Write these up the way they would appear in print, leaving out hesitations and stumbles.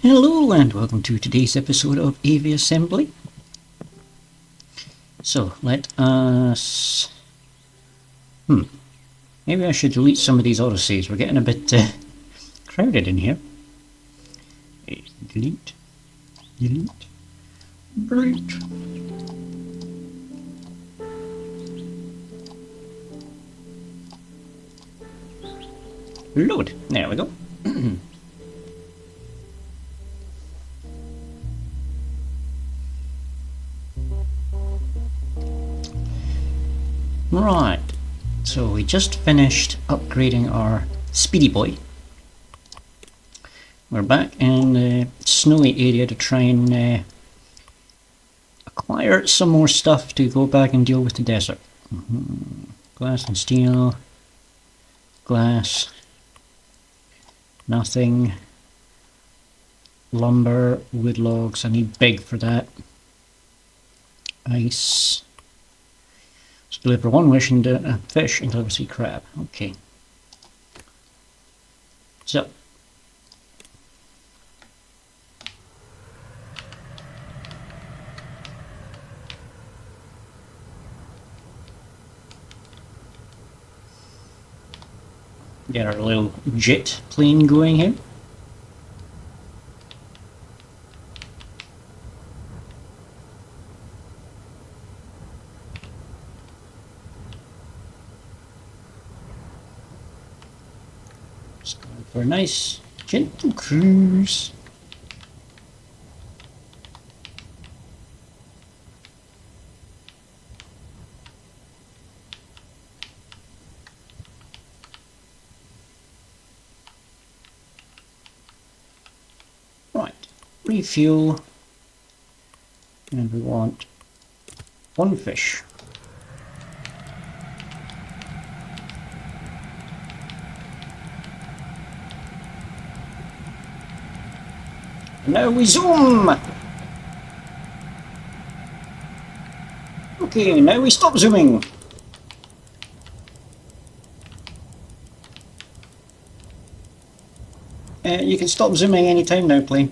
Hello and welcome to today's episode of Aviassembly. So let us... maybe I should delete some of these autosaves. We're getting a bit crowded in here. Delete. Right. Load. There we go. Right, so we just finished upgrading our Speedy Boy. We're back in the snowy area to try and acquire some more stuff to go back and deal with the desert. Glass and steel, glass, nothing, lumber, wood logs, I need big for that, ice. Deliver one wish and a fish and deliver sea crab. Okay. So. Get our little jet plane going here. For a nice gentle cruise. Right, refuel, and we want one fish. Now we zoom! Okay, now we stop zooming. You can stop zooming anytime now, plane.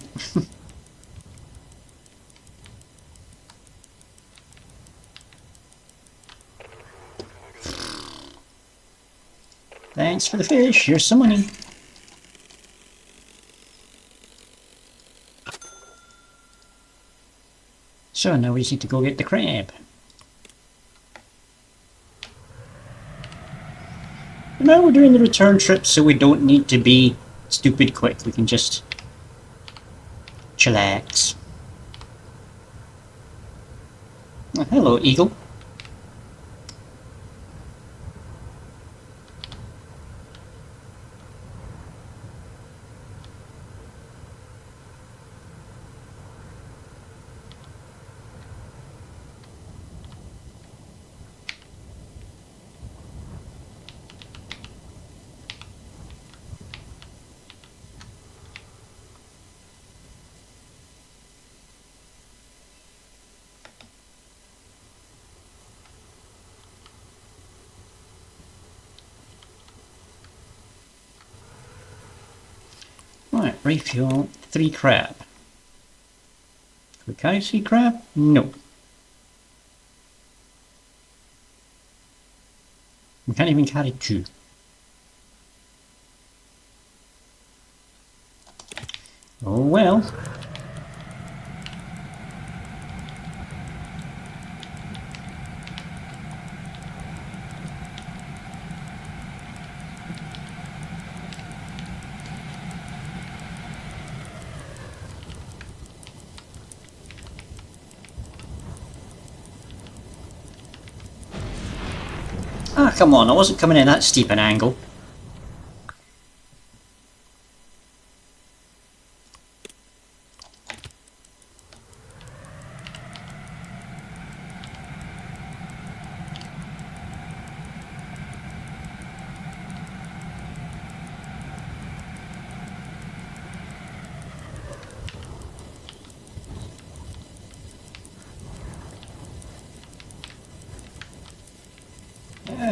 Thanks for the fish, here's some money. So now we just need to go get the crab. And now we're doing the return trip, so we don't need to be stupid quick. We can just chillax. Oh, hello, eagle. Right, refuel 3 crab. Can we carry 3 crab? No. We can't even carry 2. Oh well. Ah, come on, I wasn't coming in that steep an angle.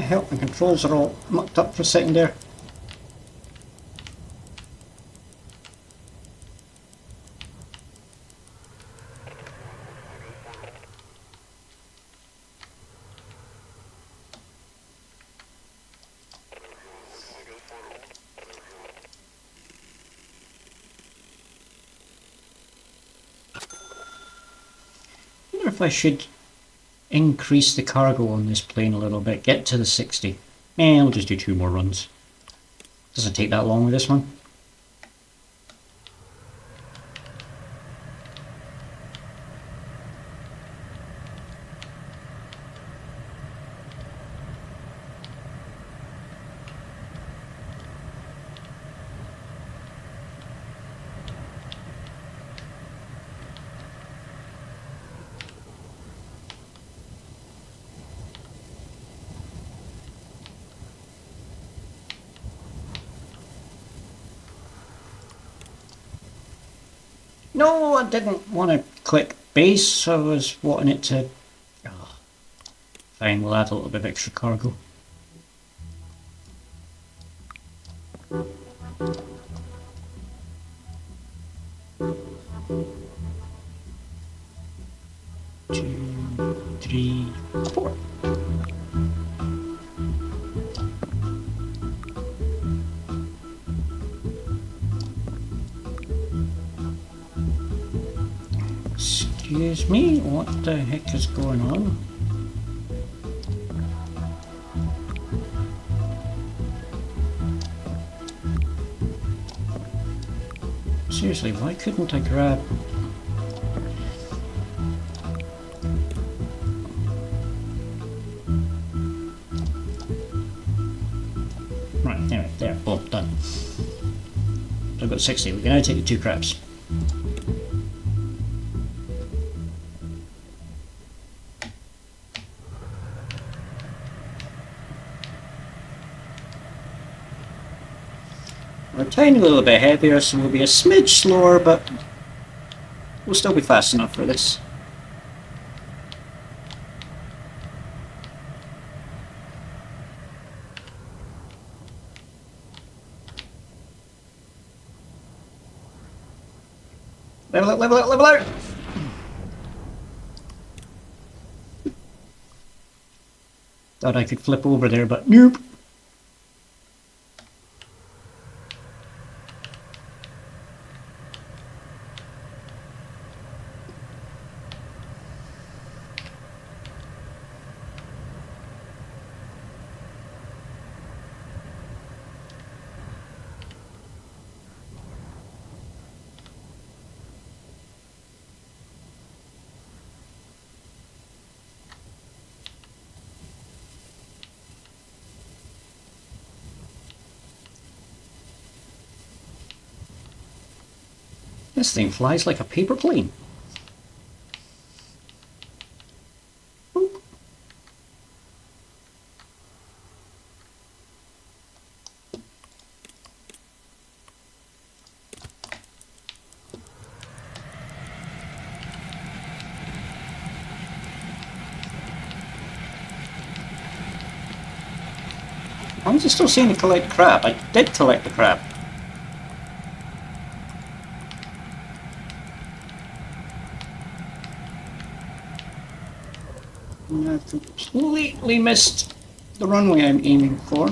Help, my controls are all mucked up for a second there. if I should increase the cargo on this plane a little bit, get to the 60. I'll just do 2 more runs. Doesn't take that long with this one. No, I didn't want to click base. I was wanting it to... Oh, fine, we'll add a little bit of extra cargo. Two, three, 4. Excuse me, what the heck is going on? Seriously, why couldn't I grab... Right, anyway, there, boom, done. So I've got 60, we can now take the 2 crabs. We're a tiny little bit heavier, so we'll be a smidge slower, but we'll still be fast enough for this. Level out, level out, level out! Thought I could flip over there, but nope. This thing flies like a paper plane. Boop. Why is it still saying to collect crab? I did collect the crab. I've completely missed the runway I'm aiming for.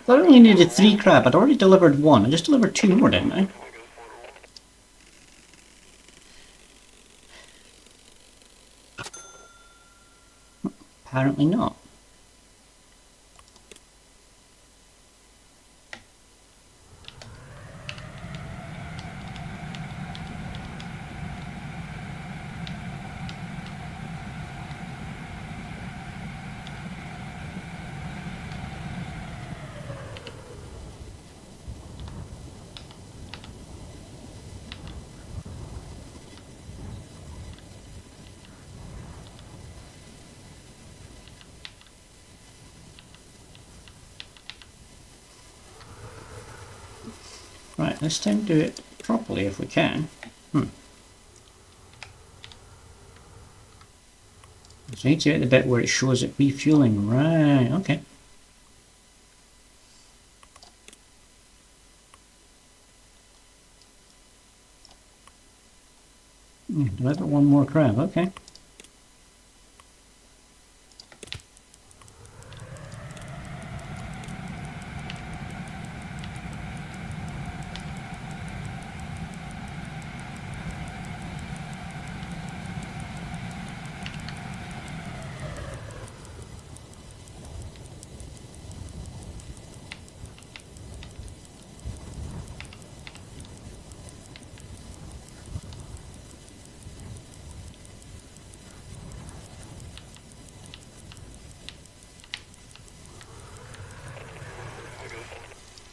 I only needed 3 crab. I'd already delivered 1. I just delivered 2 more, didn't I? Apparently not. Right, this time do it properly if we can. So I need to get the bit where it shows it refueling. Right, okay. Deliver 1 more crab, okay.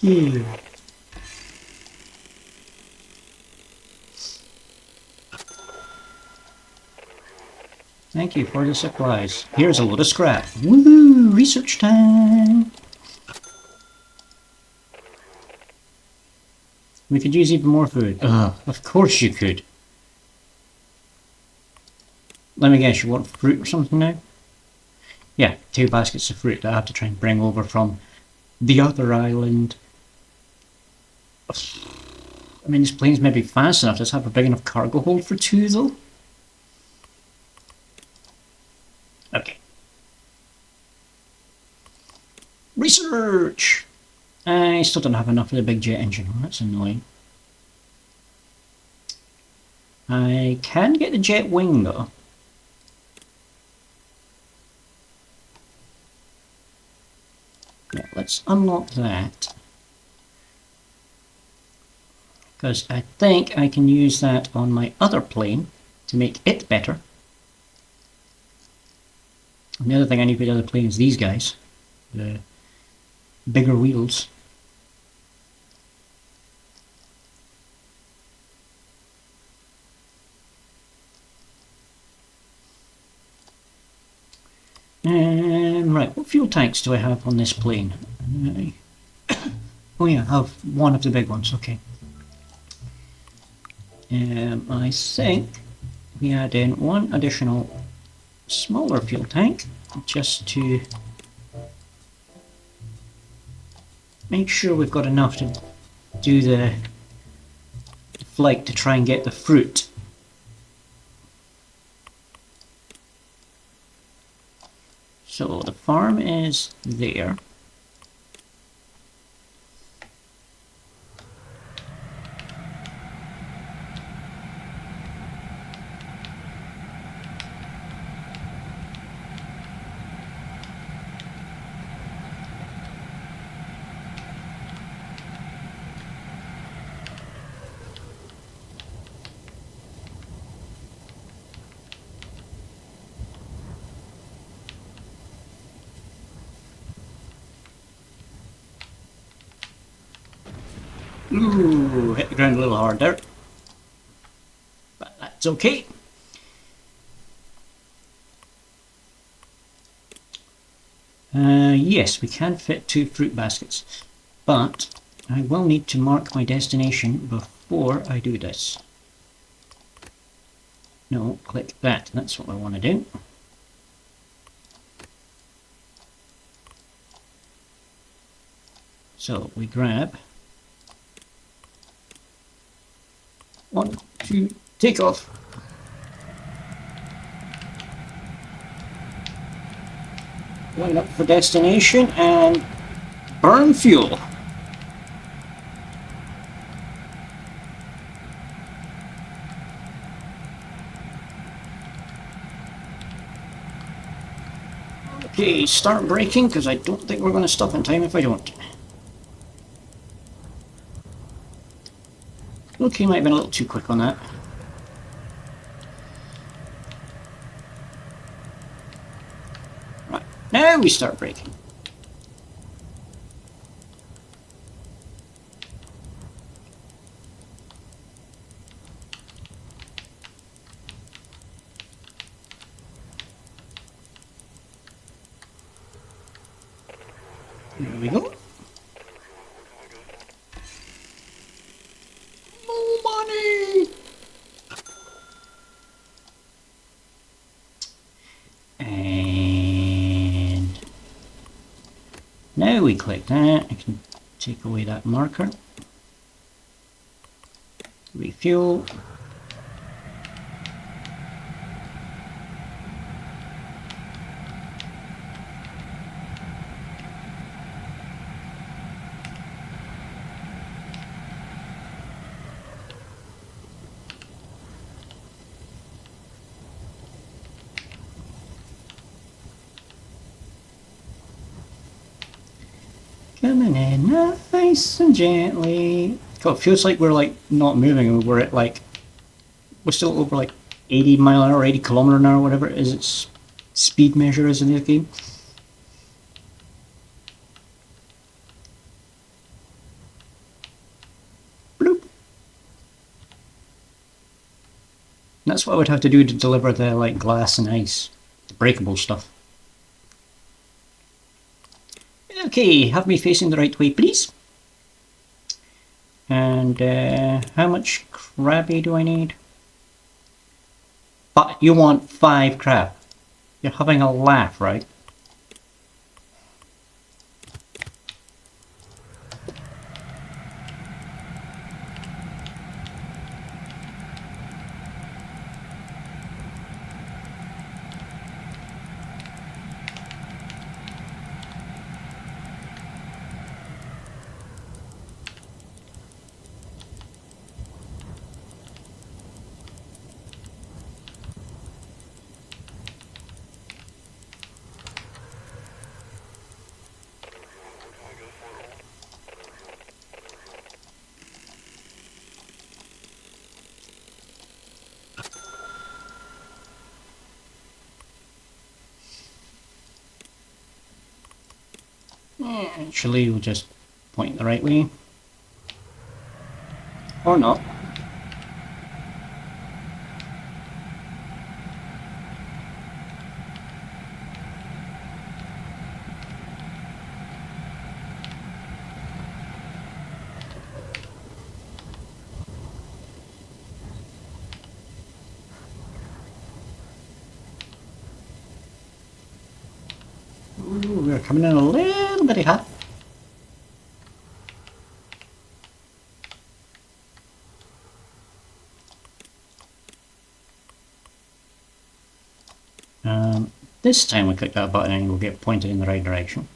Yeah. Thank you for the supplies. Here's a load of scrap. Woohoo! Research time! We could use even more food. Ugh, of course you could. Let me guess, you want fruit or something now? Yeah, 2 baskets of fruit that I have to try and bring over from the other island. I mean, this plane's maybe fast enough. Does it have a big enough cargo hold for 2, though? Okay. Research! I still don't have enough of the big jet engine. Oh, that's annoying. I can get the jet wing, though. Yeah, let's unlock that. Because I think I can use that on my other plane to make it better. And the other thing I need for the other plane is these guys. The bigger wheels. Right, what fuel tanks do I have on this plane? Oh yeah, I have one of the big ones, okay. I think we add in one additional smaller fuel tank just to make sure we've got enough to do the flight to try and get the fruit. So the farm is there. Ooh, hit the ground a little hard there. But that's okay. Yes, we can fit 2 fruit baskets, but I will need to mark my destination before I do this. No, click that. That's what I want to do. So we grab 1, 2, take off. Line up for destination and burn fuel. Okay, start braking because I don't think we're going to stop in time if I don't. Okay, might have been a little too quick on that. Right, now we start braking. There we go. More money! And now we click that. I can take away that marker. Refuel. Coming in nice and gently. God, it feels like we're like not moving and we're at like, we're still over like 80 mile an hour, 80 kilometer an hour, whatever it is its speed measure is in the game. That's what I would have to do to deliver the like glass and ice, the breakable stuff. Okay, have me facing the right way, please. And how much crabby do I need? But you want 5 crab. You're having a laugh, right? Actually, we'll just point the right way. Or not. Ooh, we're coming in a little bit hot. This time we click that button and we'll get pointed in the right direction.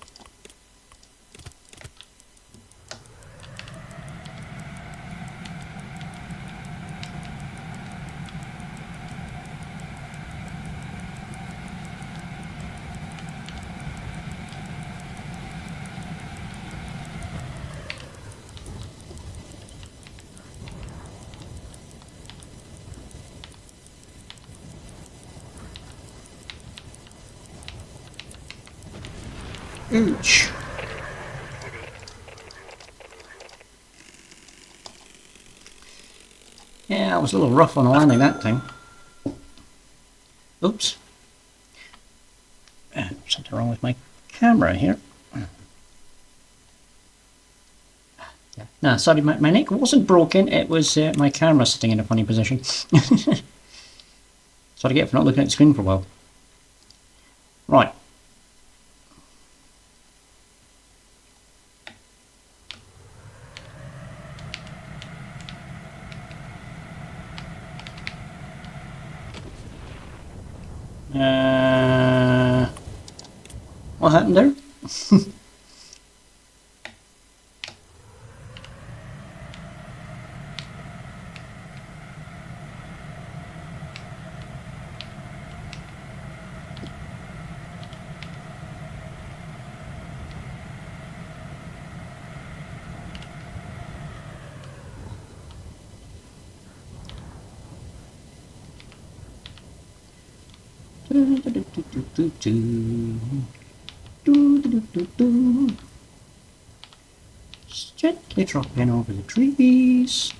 Ouch. Yeah, I was a little rough on the landing that time. Oops. Something wrong with my camera here. Yeah. No, sorry, my neck wasn't broken, it was my camera sitting in a funny position. Sorry again for not looking at the screen for a while. Right. What happened there? Just gently dropping over the trees.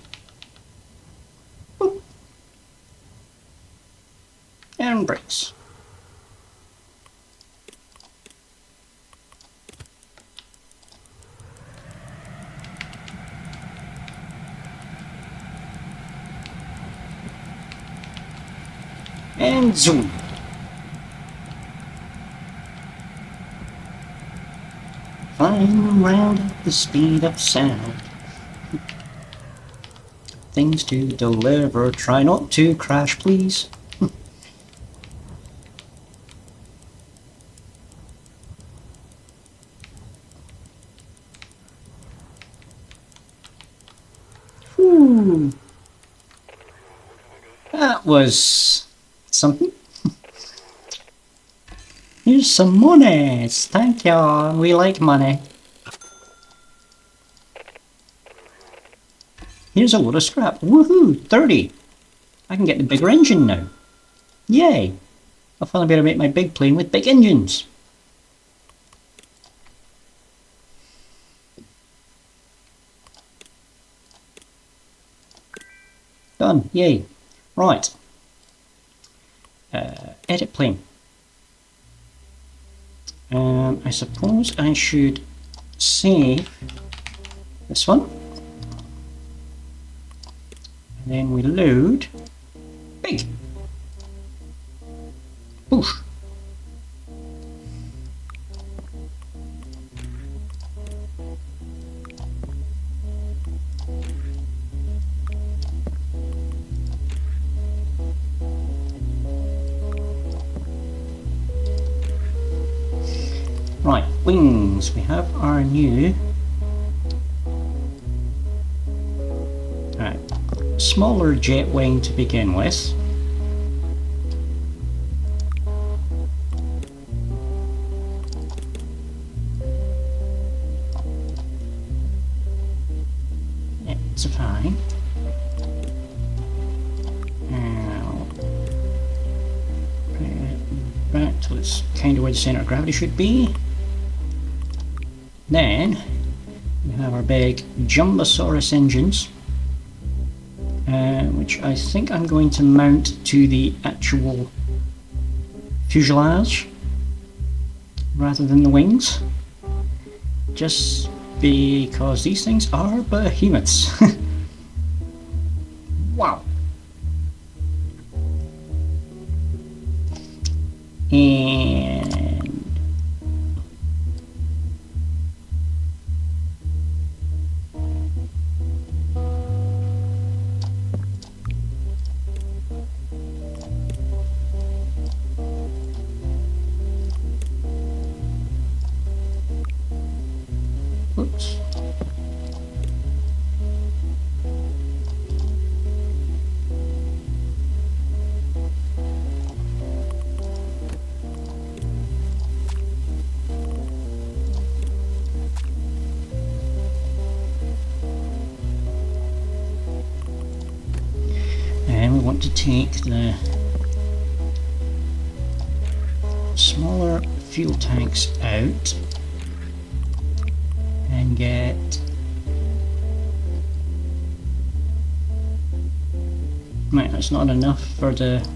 Boop. And brakes. And zoom. Flying around at the speed of sound. Things to deliver. Try not to crash, please. Whew. That was something. Here's some money. Thank you. We like money. Here's a load of scrap. Woohoo! 30. I can get the bigger engine now. Yay! I'll finally be able to make my big plane with big engines. Done. Yay. Right. edit plane. I suppose I should save this one. And then we load big. Boosh. Right, wings. We have our new smaller jet wing to begin with. It's fine. Now, back to its kind of where the center of gravity should be. Then we have our big Jumbosaurus engines, which I think I'm going to mount to the actual fuselage rather than the wings, just because these things are behemoths. Wow. And oops. And we want to take the smaller fuel tanks out and get right, that's not enough for the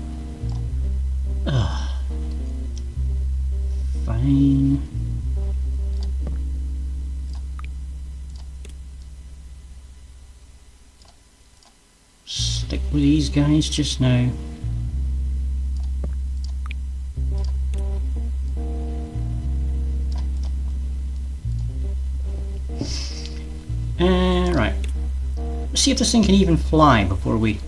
fine. Stick with these guys just now. Right. Let's see if this thing can even fly before we...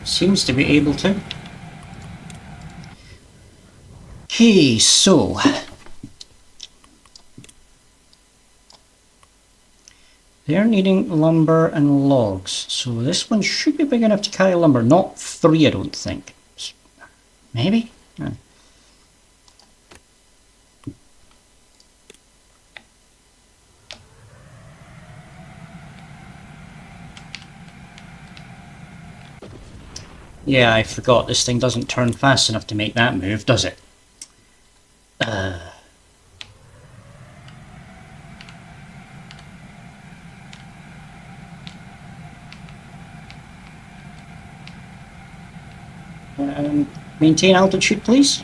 Seems to be able to. Okay, so they're needing lumber and logs, so this one should be big enough to carry lumber. Not 3, I don't think. Maybe? Yeah, I forgot this thing doesn't turn fast enough to make that move, does it? Maintain altitude, please.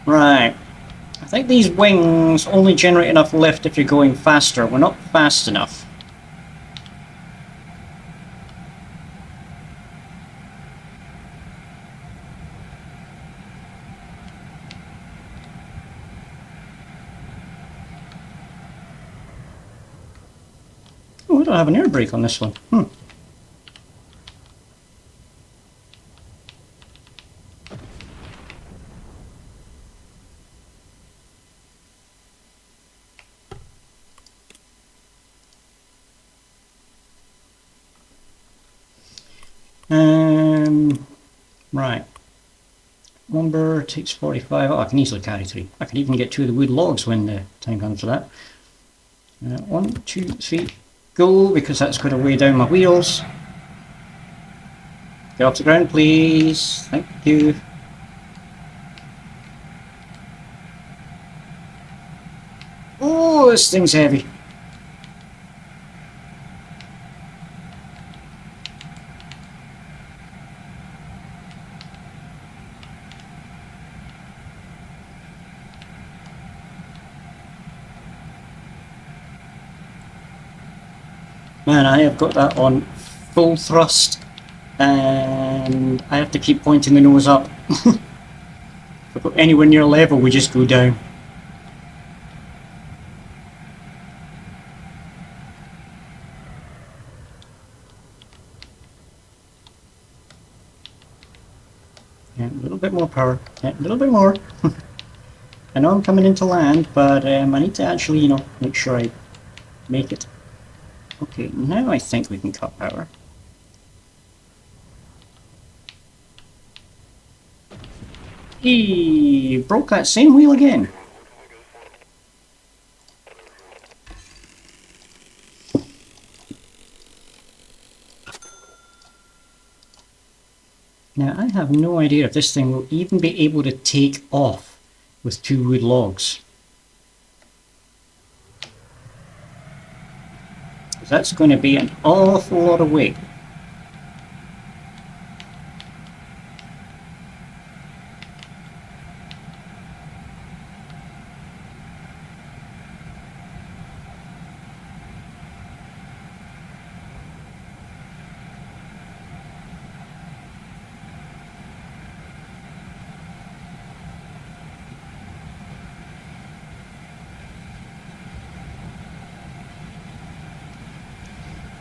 Right. I think these wings only generate enough lift if you're going faster. We're not fast enough. Oh, I don't have an air brake on this one. Right. Lumber takes 45. Oh, I can easily carry 3. I can even get 2 of the wood logs when the time comes for that. 1, 2, 3, go, because that's going to weigh down my wheels. Get off the ground, please. Thank you. Oh, this thing's heavy. Man, I have got that on full thrust, and I have to keep pointing the nose up. If I go anywhere near level, we just go down. Yeah, a little bit more power. Yeah, a little bit more. I know I'm coming into land, but I need to actually, you know, make sure I make it. Okay, now I think we can cut power. Eee, broke that same wheel again. Now I have no idea if this thing will even be able to take off with 2 wood logs. That's going to be an awful lot of weight.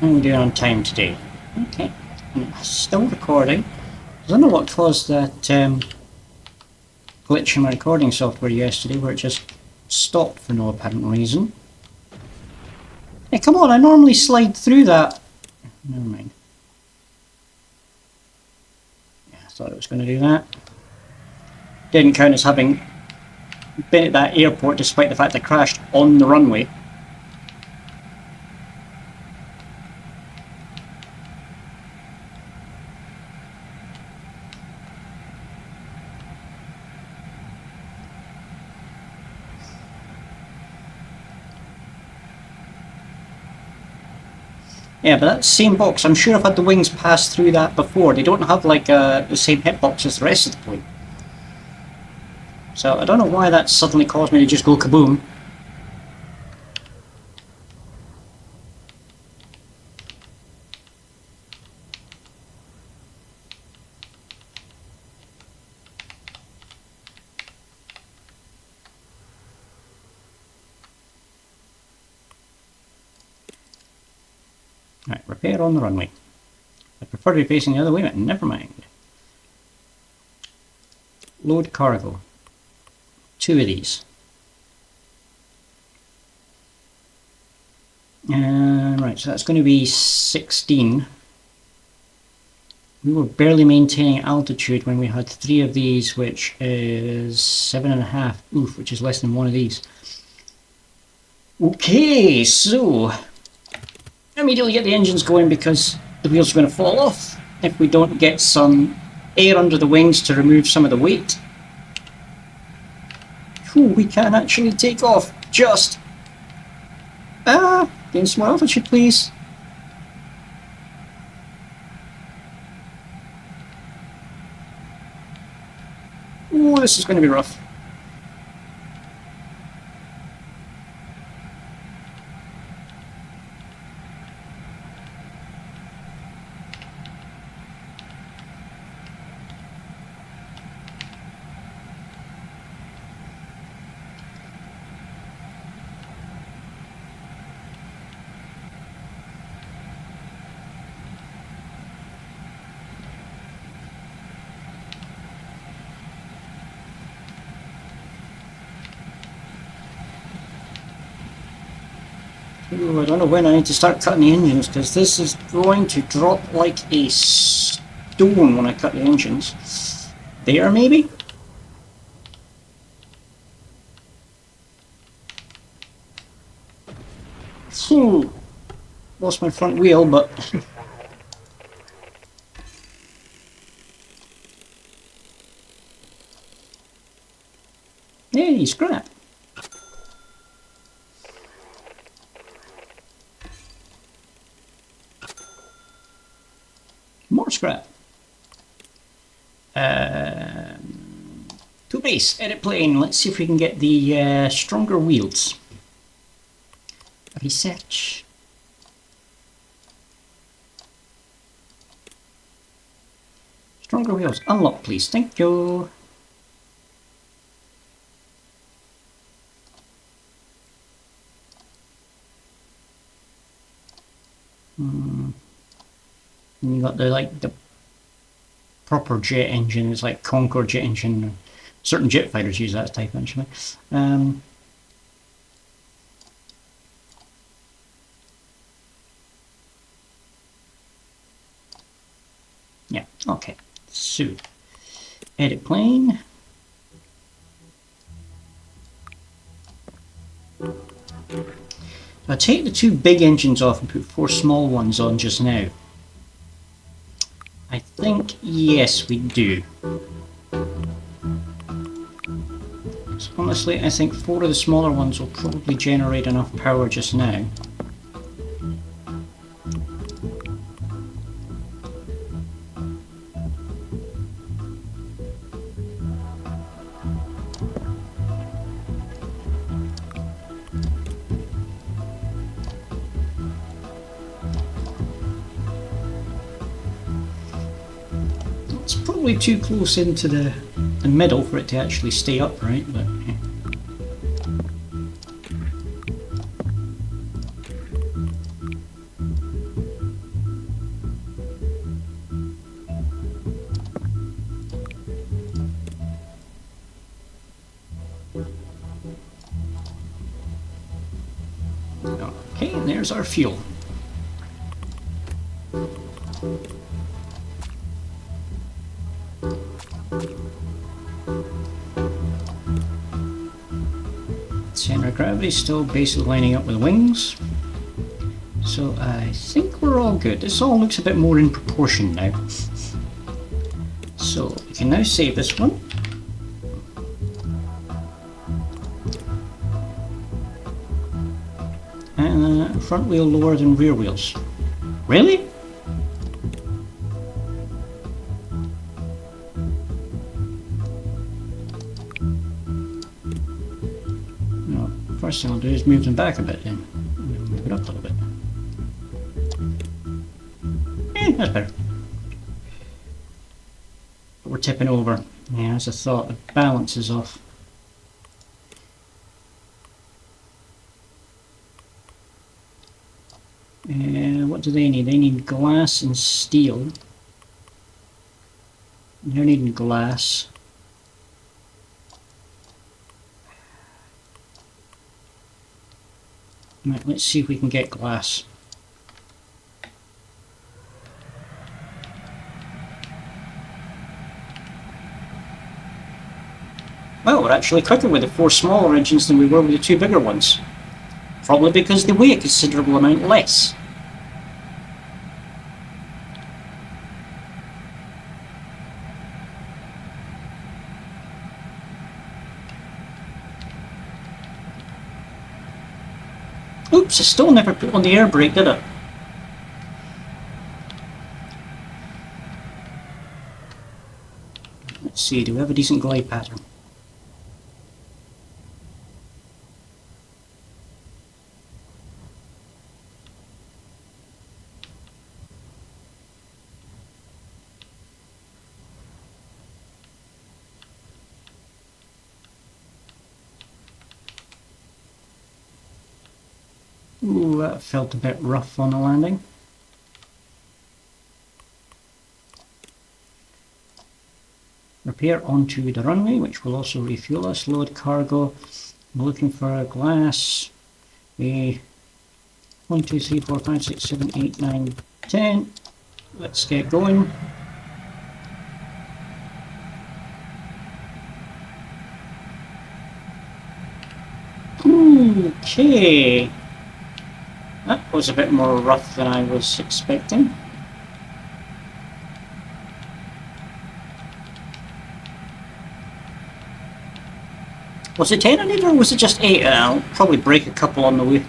I'm doing on time today. Okay, still recording. I don't know what caused that glitch in my recording software yesterday where it just stopped for no apparent reason. Hey, come on, I normally slide through that. Never mind. Yeah, I thought it was going to do that. Didn't count as having been at that airport despite the fact I crashed on the runway. Yeah, but that same box, I'm sure I've had the wings pass through that before. They don't have like the same hitbox as the rest of the plane. So I don't know why that suddenly caused me to just go kaboom. Right, repair on the runway. I prefer to be facing the other way, but never mind. Load cargo. 2 of these. Right, so that's going to be 16. We were barely maintaining altitude when we had 3 of these, which is 7.5. Oof, which is less than 1 of these. Okay, so immediately get the engines going because the wheels are going to fall off if we don't get some air under the wings to remove some of the weight. Ooh, we can actually take off just. Gain some more altitude, please. Ooh, this is going to be rough. Ooh, I don't know when I need to start cutting the engines because this is going to drop like a stone. stone when I cut the engines. There, maybe? Lost my front wheel, but... Hey, scrap! More scrap. To base, edit plane. Let's see if we can get the stronger wheels. Research. Stronger wheels. Unlock, please. Thank you. And you got the proper jet engine. It's like Concorde jet engine. Certain jet fighters use that type actually. Yeah. Okay. So, edit plane. I'll take the two big engines off and put 4 small ones on just now. I think, yes, we do. So honestly, I think 4 of the smaller ones will probably generate enough power just now. It's probably too close into the middle for it to actually stay upright, but yeah. Okay, and there's our fuel. Center of gravity still basically lining up with wings. So I think we're all good. This all looks a bit more in proportion now. So we can now save this one. And front wheel lower than rear wheels. Really? No, first thing I'll do is move them back a bit then. Move it up a little bit. That's better. But we're tipping over. Yeah, as I thought, the balance is off. What do they need? They need glass and steel. They're needing glass. Right, let's see if we can get glass. Well, we're actually quicker with the 4 smaller engines than we were with the 2 bigger ones. Probably because they weigh a considerable amount less. Oops, I still never put on the air brake, did I? Let's see, do we have a decent glide pattern? Ooh, that felt a bit rough on the landing. Repair onto the runway, which will also refuel us. Load cargo. I'm looking for glass. 1, 2, 3, 4, 5, 6, 7, 8, 9, 10. Let's get going. Okay. That was a bit more rough than I was expecting. Was it 10 or was it just 8? I'll probably break a couple on the way,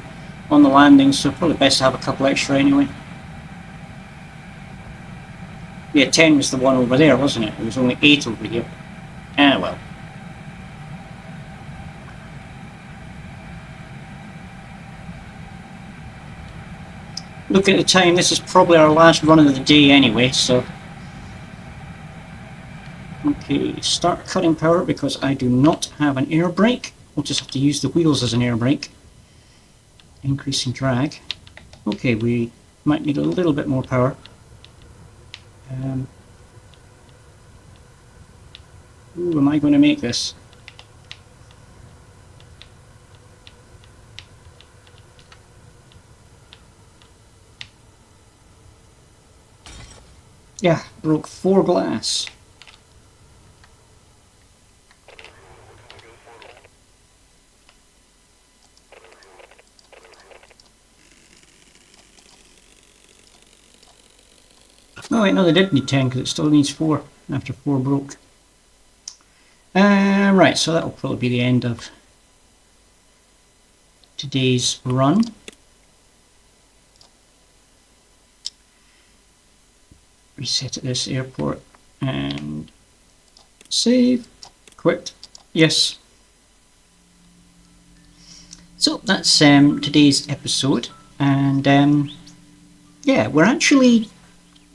on the landing, so probably best to have a couple extra anyway. Yeah, 10 was the one over there, wasn't it? It was only 8 over here. Ah, well. Looking at the time, this is probably our last run of the day anyway, so... Okay, start cutting power because I do not have an air brake. We'll just have to use the wheels as an air brake. Increasing drag. Okay, we might need a little bit more power. Ooh, am I going to make this? Yeah, broke 4 glass. Oh wait, no, they did need 10 because it still needs 4 after 4 broke. Right, so that will probably be the end of today's run. Reset at this airport and save. Quit. Yes. So that's today's episode, and yeah, we're actually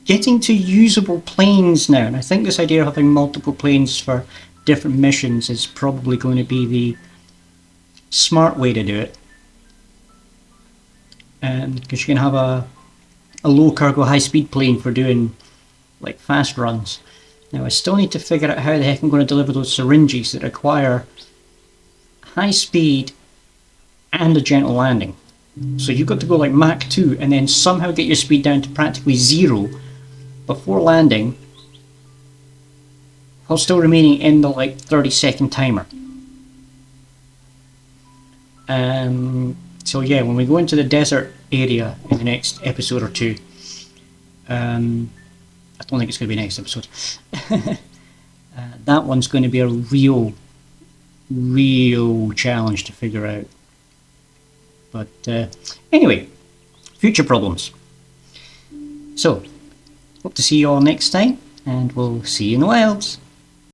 getting to usable planes now, and I think this idea of having multiple planes for different missions is probably going to be the smart way to do it, because you can have a low cargo high speed plane for doing like fast runs. Now I still need to figure out how the heck I'm going to deliver those syringes that require high speed and a gentle landing. So you've got to go like Mach 2 and then somehow get your speed down to practically 0 before landing, while still remaining in the like 30-second timer. So yeah, when we go into the desert area in the next episode or two, I don't think it's going to be next episode. That one's going to be a real challenge to figure out. But anyway, future problems. So, hope to see you all next time, and we'll see you in the wilds.